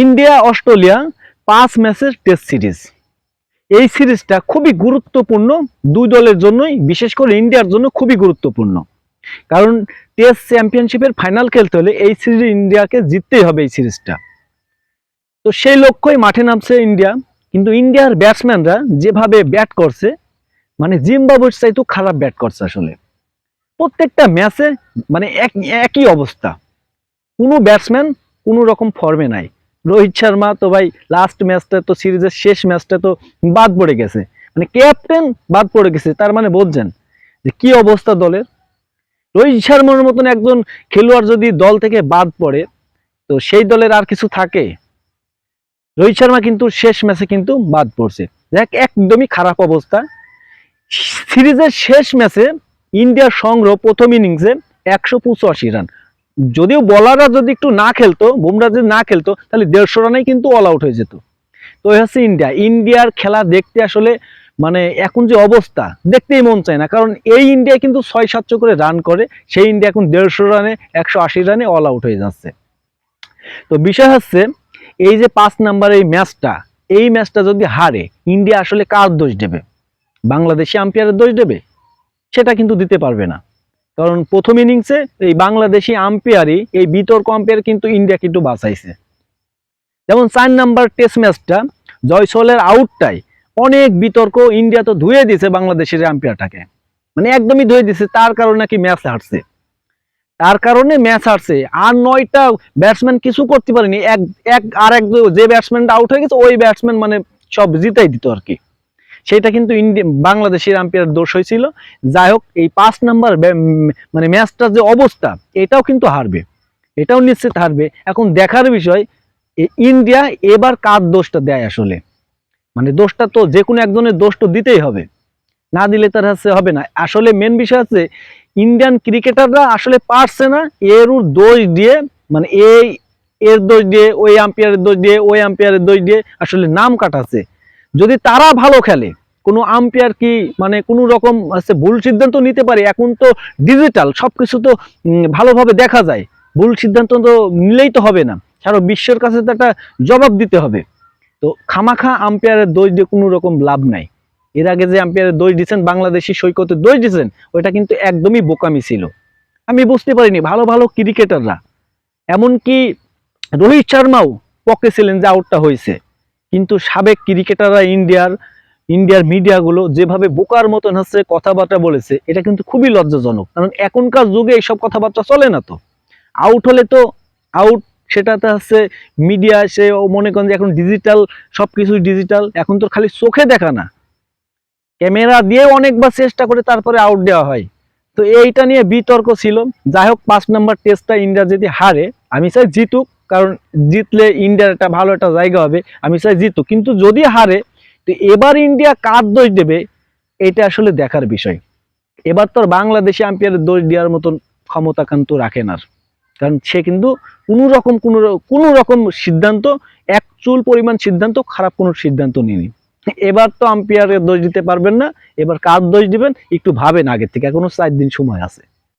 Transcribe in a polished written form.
India Australia 5 ম্যাচের test series. এই সিরিজটা খুবই গুরুত্বপূর্ণ দুই দলের জন্যই, বিশেষ করে ইন্ডিয়ার জন্য খুবই গুরুত্বপূর্ণ। কারণ টেস্ট চ্যাম্পিয়নশিপের ফাইনাল খেলতে হলে এই সিরিজ ইন্ডিয়াকে জিততেই হবে এই সিরিজটা। তো সেই লক্ষ্যই মাঠে নামছে ইন্ডিয়া। কিন্তু ইন্ডিয়ার ব্যাটসম্যানরা যেভাবে ব্যাট করছে, মানে জিম্বাবুয়ের চাইতেও খারাপ ব্যাট করছে আসলে। প্রত্যেকটা ম্যাচে মানে একই অবস্থা, কোনো ব্যাটসম্যান কোনো রকম ফর্মে নাই। রোহিত শর্মা তো ভাই লাস্ট ম্যাচটা তো সিরিজের শেষ ম্যাচটা তো বাদ পড়ে গেছে, মানে ক্যাপ্টেন বাদ পড়ে গেছে। তার মানে বুঝছেন যে কি অবস্থা দলের। রোহিত শর্মার মতন একজন খেলোয়াড় যদি দল থেকে বাদ পড়ে, তো সেই দলের আর কিছু থাকে? রোহিত শর্মা কিন্তু শেষ ম্যাচে কিন্তু বাদ পড়ছে, দেখ একদমই খারাপ অবস্থা। সিরিজের শেষ ম্যাচে ইন্ডিয়ার সংগ্রহ প্রথম ইনিংসে 185 রান। যদিও বলাররা যদি একটু না খেলতো, বুমরা যদি না খেলতো, তাহলে 150 রানেই কিন্তু অল আউট হয়ে যেত। তো এই হচ্ছে ইন্ডিয়ার খেলা দেখতে আসলে মানে এখন যে অবস্থা দেখতেই মন চায় না। কারণ এই ইন্ডিয়া কিন্তু 6-700 করে রান করে, সেই ইন্ডিয়া এখন 150 রানে 180 রানে অল আউট হয়ে যাচ্ছে। তো বিষয় হচ্ছে এই যে 5 নাম্বার এই ম্যাচটা যদি হারে, ইন্ডিয়া আসলে কার দোষ দেবে? বাংলাদেশি আম্পায়ারের দোষ দেবে? সেটা কিন্তু দিতে পারবে না। কারণ প্রথম ইনিংসে এই বাংলাদেশি আম্পায়ারই, এই বিতর্ক আম্পায়ার কিন্তু ইন্ডিয়া কিন্তু বাঁচাইছে। যেমন 4 নাম্বার টেস্ট ম্যাচটা জয়সওয়ালের আউটটাই অনেক বিতর্ক, ইন্ডিয়া তো ধুয়ে দিয়েছে বাংলাদেশের আম্পায়ারটাকে, মানে একদমই ধুয়ে দিয়েছে। তার কারণে নাকি ম্যাচ হারছে, তার কারণে ম্যাচ হারছে। আর 9টা ব্যাটসম্যান কিছু করতে পারেনি। যে ব্যাটসম্যানটা আউট হয়ে গেছে ওই ব্যাটসম্যান মানে সব জিতাই দিত আর কি। সেটা কিন্তু বাংলাদেশের আম্পায়ার দোষ হয়েছিল। যাই হোক, এই 5 নাম্বার মানে ম্যাচটার যে অবস্থা, এটাও কিন্তু হারবে, এটাও নিশ্চিত হারবে। এখন দেখার বিষয় ইন্ডিয়া এবার কার দোষটা দেয় আসলে। মানে দোষটা তো যে কোনো একজনের দোষ তো দিতেই হবে, না দিলে তার হচ্ছে হবে না। আসলে মেন বিষয় হচ্ছে ইন্ডিয়ান ক্রিকেটাররা আসলে পারছে না এর দোষ দিয়ে, মানে এর দোষ দিয়ে, ওই আম্পায়ারের দোষ দিয়ে, ওই আম্পায়ারের দোষ দিয়ে আসলে নাম কাটাচ্ছে। যদি তারা ভালো খেলে, কোনো আম্পায়ার কি মানে কোনো রকম ভুল সিদ্ধান্ত নিতে পারে? এখন তো ডিজিটাল সবকিছু, তো ভালোভাবে দেখা যায়। ভুল সিদ্ধান্ত তো নিলেই তো হবে না, সারা বিশ্বের কাছে তো একটা জবাব দিতে হবে। তো খামাখা আম্পায়ারের দোষ দিয়ে কোনো রকম লাভ নাই। এর আগে যে আম্পায়ারের দোষ দিচ্ছেন, বাংলাদেশি সৈকতের দোষ দিচ্ছেন, ওইটা কিন্তু একদমই বোকামি ছিল। আমি বুঝতে পারিনি ভালো ভালো ক্রিকেটাররা, এমনকি রোহিত শর্মাও পকে ছিলেন যে আউটটা হয়েছে। কিন্তু সাবেক ক্রিকেটাররা ইন্ডিয়ার মিডিয়াগুলো যেভাবে বোকার মতন হচ্ছে কথাবার্তা বলেছে, এটা কিন্তু খুবই লজ্জাজনক। কারণ এখনকার যুগে এইসব কথাবার্তা চলে না। তো আউট হলে তো আউট, সেটাতে হচ্ছে মিডিয়া সে মনে করেন যে এখন ডিজিটাল, সবকিছুই ডিজিটাল। এখন তো খালি চোখে দেখা না, ক্যামেরা দিয়ে অনেকবার চেষ্টা করে তারপরে আউট দেওয়া হয়। তো এইটা নিয়ে বিতর্ক ছিল। যাই হোক, 5 নাম্বার টেস্টটা ইন্ডিয়া যদি হারে, আমি চাই জিতুক, কারণ জিতলে ইন্ডিয়ার একটা ভালো একটা জায়গা হবে। আমি চাই জিতুক, কিন্তু যদি হারে, তো এবার ইন্ডিয়া কার দোষ দেবে এটা আসলে দেখার বিষয়। এবার তো বাংলাদেশি আম্পায়ারের দোষ দেওয়ার মতন ক্ষমতা কিন্তু রাখে না, কারণ সে কিন্তু কোনো রকম সিদ্ধান্ত, এক চুল পরিমাণ সিদ্ধান্ত, খারাপ কোনো সিদ্ধান্ত নেয়নি। এবার তো আম্পায়ারের দোষ দিতে পারবেন না। এবার কার দোষ দিবেন একটু ভাবেন আগে থেকে, এখনো 4 দিন সময় আছে।